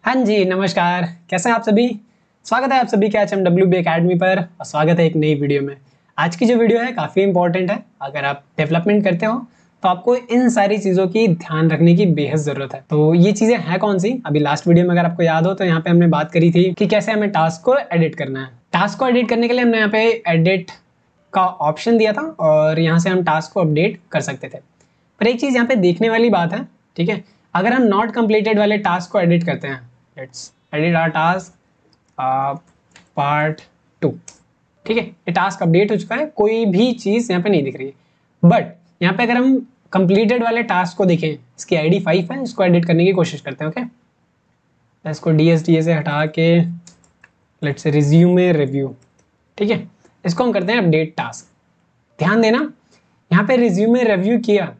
हाँ जी, नमस्कार। कैसे हैं आप सभी? स्वागत है आप सभी का HMWB अकेडमी पर और स्वागत है एक नई वीडियो में। आज की जो वीडियो है काफ़ी इंपॉर्टेंट है। अगर आप डेवलपमेंट करते हो तो आपको इन सारी चीज़ों की ध्यान रखने की बेहद ज़रूरत है। तो ये चीज़ें हैं कौन सी? अभी लास्ट वीडियो में अगर आपको याद हो तो यहाँ पे हमने बात करी थी कि कैसे हमें टास्क को एडिट करना है। टास्क को एडिट करने के लिए हमने यहाँ पे एडिट का ऑप्शन दिया था और यहाँ से हम टास्क को अपडेट कर सकते थे। पर एक चीज़ यहाँ पे देखने वाली बात है, ठीक है? अगर हम नॉट कंप्लीटेड वाले टास्क को एडिट करते हैं, let's edit our task part 2, ठीक है? ये टास्क अपडेट हो चुका है, कोई भी चीज़ यहाँ पे नहीं दिख रही है। बट यहाँ पे अगर हम कंप्लीटेड वाले टास्क को देखें, इसकी आईडी 5 है, इसको एडिट करने की कोशिश करते हैं। ओके, तो इसको DSDA से हटा के लेट्स से रिज्यूमे रिव्यू, ठीक है? इसको हम करते हैं अपडेट टास्क। ध्यान देना, यहाँ पे रिज्यूमे रिव्यू किया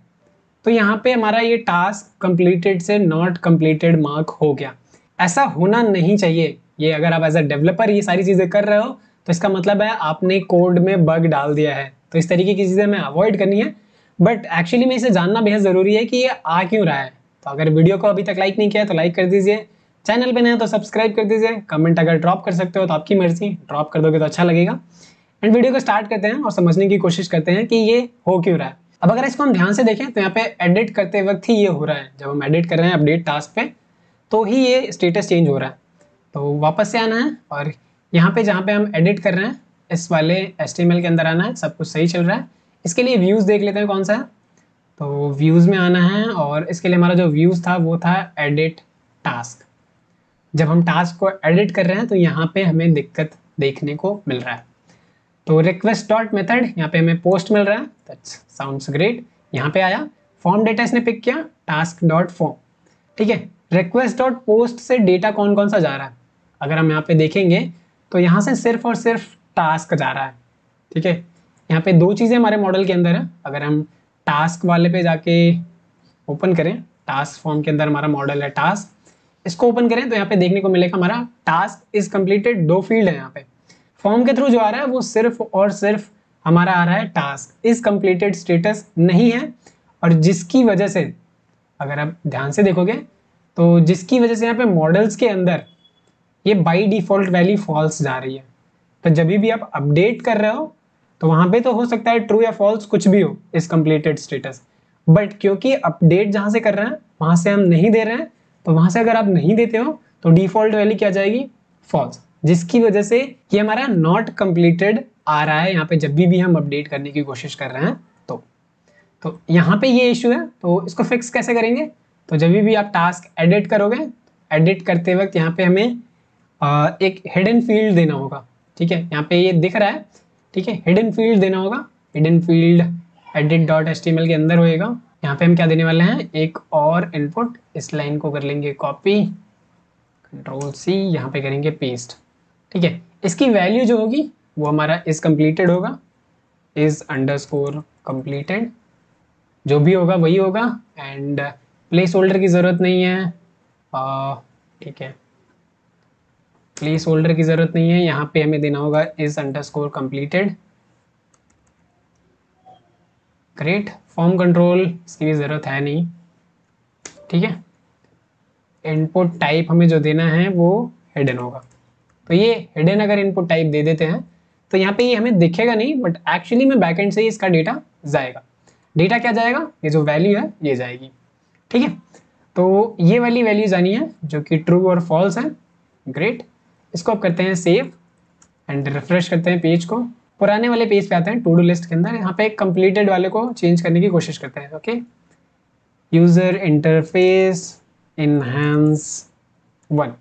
तो यहाँ पे हमारा ये टास्क कंप्लीटेड से नॉट कंप्लीटेड मार्क हो गया। ऐसा होना नहीं चाहिए। ये अगर आप एज अ डेवलपर ये सारी चीज़ें कर रहे हो तो इसका मतलब है आपने कोड में बग डाल दिया है। तो इस तरीके की चीज़ें हमें अवॉइड करनी है। बट एक्चुअली में इसे जानना बेहद ज़रूरी है कि ये आ क्यों रहा है। तो अगर वीडियो को अभी तक लाइक नहीं किया तो लाइक कर दीजिए, चैनल पे नए हो तो सब्सक्राइब कर दीजिए, कमेंट अगर ड्रॉप कर सकते हो तो आपकी मर्जी, ड्रॉप कर दोगे तो अच्छा लगेगा। एंड वीडियो को स्टार्ट करते हैं और समझने की कोशिश करते हैं कि ये हो क्यों रहा है। अब अगर इसको हम ध्यान से देखें तो यहाँ पे एडिट करते वक्त ही ये हो रहा है। जब हम एडिट कर रहे हैं अपडेट टास्क पे तो ही ये स्टेटस चेंज हो रहा है। तो वापस से आना है और यहाँ पे जहाँ पे हम एडिट कर रहे हैं इस वाले HTML के अंदर आना है। सब कुछ सही चल रहा है। इसके लिए व्यूज़ देख लेते हैं कौन सा है। तो व्यूज़ में आना है और इसके लिए हमारा जो व्यूज़ था वो था एडिट टास्क। जब हम टास्क को एडिट कर रहे हैं तो यहाँ पे हमें दिक्कत देखने को मिल रहा है। तो रिक्वेस्ट डॉट मेथड, यहाँ पे हमें पोस्ट मिल रहा है, दैट्स साउंड्स ग्रेट। यहाँ पे आया फॉर्म डेटा इसने पिक किया टास्क डॉट फॉर्म, ठीक है? रिक्वेस्ट डॉट पोस्ट से डेटा कौन कौन सा जा रहा है अगर हम यहाँ पे देखेंगे तो यहाँ से सिर्फ और सिर्फ टास्क जा रहा है, ठीक है? यहाँ पे दो चीज़ें हमारे मॉडल के अंदर है। अगर हम टास्क वाले पे जाके ओपन करें, टास्क फॉर्म के अंदर हमारा मॉडल है टास्क, इसको ओपन करें तो यहाँ पे देखने को मिलेगा हमारा टास्क इज कंप्लीटेड। दो फील्ड है यहाँ पे। फॉर्म के थ्रू जो आ रहा है वो सिर्फ और सिर्फ हमारा आ रहा है टास्क इज कंप्लीटेड स्टेटस नहीं है। और जिसकी वजह से अगर आप ध्यान से देखोगे तो जिसकी वजह से यहाँ पे मॉडल्स के अंदर ये बाय डिफॉल्ट वैल्यू फॉल्स जा रही है। तो जब भी आप अपडेट कर रहे हो तो वहां पे तो हो सकता है ट्रू या फॉल्स कुछ भी हो इस कंप्लीटेड स्टेटस, बट क्योंकि अपडेट जहां से कर रहे हैं वहां से हम नहीं दे रहे हैं, तो वहां से अगर आप नहीं देते हो तो डिफॉल्ट वैल्यू क्या जाएगी? फॉल्स, जिसकी वजह से ये हमारा नॉट कंप्लीटेड आ रहा है यहाँ पे जब भी हम अपडेट करने की कोशिश कर रहे हैं। तो यहाँ पे ये इशू है। तो इसको फिक्स कैसे करेंगे? तो जब भी आप टास्क एडिट करोगे, एडिट करते वक्त यहाँ पे हमें एक हिडन फील्ड देना होगा, ठीक है? यहाँ पे ये दिख रहा है, ठीक है? हिडन फील्ड देना होगा। Hidden field edit dot HTML के अंदर होएगा। यहाँ पे हम क्या देने वाले हैं? एक और इनपुट। इस लाइन को कर लेंगे कॉपी, Ctrl+C, यहाँ पे करेंगे पेस्ट, ठीक है? इसकी वैल्यू जो होगी वो हमारा इज कंप्लीटेड होगा, इज अंडरस्कोर कंप्लीटेड, जो भी होगा वही होगा। एंड प्लेस होल्डर की ज़रूरत नहीं है, ठीक है? प्लेस होल्डर की ज़रूरत नहीं है। यहाँ पे हमें देना होगा is underscore completed. Great. Form control इसकी भी ज़रूरत है नहीं, ठीक है? इनपुट टाइप हमें जो देना है वो हिडन होगा। तो ये हिडन अगर इनपुट टाइप दे देते हैं तो यहाँ पे ये हमें दिखेगा नहीं, बट एक्चुअली में बैकएंड से ही इसका डेटा जाएगा। डेटा क्या जाएगा? ये जो वैल्यू है ये जाएगी, ठीक है? तो ये वाली वैल्यू जानी है जो कि ट्रू और फॉल्स है। ग्रेट। इसको अब करते हैं सेव एंड रिफ्रेश करते हैं पेज को। पुराने वाले पेज पे आते हैं टू डू लिस्ट के अंदर। यहाँ पे कंप्लीटेड वाले को चेंज करने की कोशिश करते हैं। ओके, यूजर इंटरफेस इनहेंस 1,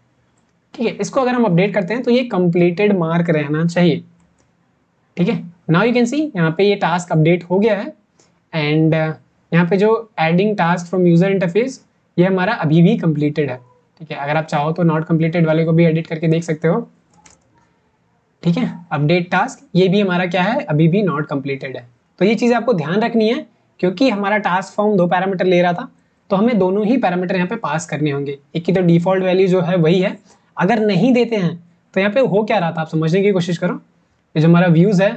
ठीक है? इसको अगर हम अपडेट करते हैं तो ये कंप्लीटेड मार्क रहना चाहिए, ठीक है? नाउ यू कैन सी यहाँ पे ये टास्क अपडेट हो गया है। एंड यहाँ पे जो adding task from user interface ये हमारा अभी भी कंप्लीटेड है, ठीक है? अगर आप चाहो तो नॉट कंप्लीटेड वाले को भी एडिट करके देख सकते हो, ठीक है? अपडेट टास्क ये भी हमारा क्या है? अभी भी नॉट कंप्लीटेड है। तो ये चीज़ आपको ध्यान रखनी है क्योंकि हमारा टास्क फॉर्म दो पैरामीटर ले रहा था, तो हमें दोनों ही पैरामीटर यहाँ पे पास करने होंगे। एक की तो डिफॉल्ट वैल्यू जो है वही है। अगर नहीं देते हैं तो यहाँ पे हो क्या रहा था आप समझने की कोशिश करो। ये जो हमारा व्यूज़ है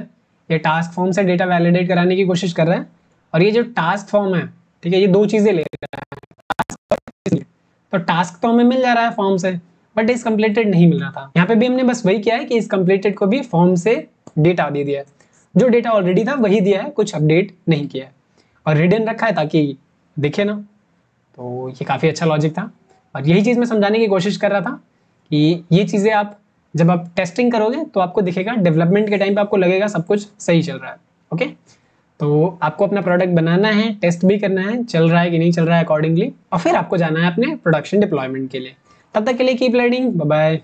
ये टास्क फॉर्म से डेटा वैलिडेट कराने की कोशिश कर रहा है, और ये जो टास्क फॉर्म है, ठीक है, ये दो चीज़ें ले रहा है। तो टास्क तो हमें मिल जा रहा है फॉर्म से, बट इस कंप्लीटेड नहीं मिल रहा था। यहाँ पे भी हमने बस वही किया है कि इस कंप्लीटेड को भी फॉर्म से डेटा दे दिया है, जो डेटा ऑलरेडी था वही दिया है, कुछ अपडेट नहीं किया है और हिडन रखा है ताकि दिखे ना। तो ये काफ़ी अच्छा लॉजिक था और यही चीज़ मैं समझाने की कोशिश कर रहा था कि ये चीज़ें आप जब आप टेस्टिंग करोगे तो आपको दिखेगा, डेवलपमेंट के टाइम पे आपको लगेगा सब कुछ सही चल रहा है। ओके, तो आपको अपना प्रोडक्ट बनाना है, टेस्ट भी करना है चल रहा है कि नहीं चल रहा है अकॉर्डिंगली, और फिर आपको जाना है अपने प्रोडक्शन डिप्लॉयमेंट के लिए। तब तक के लिए कीप लर्निंग, बाय बाय।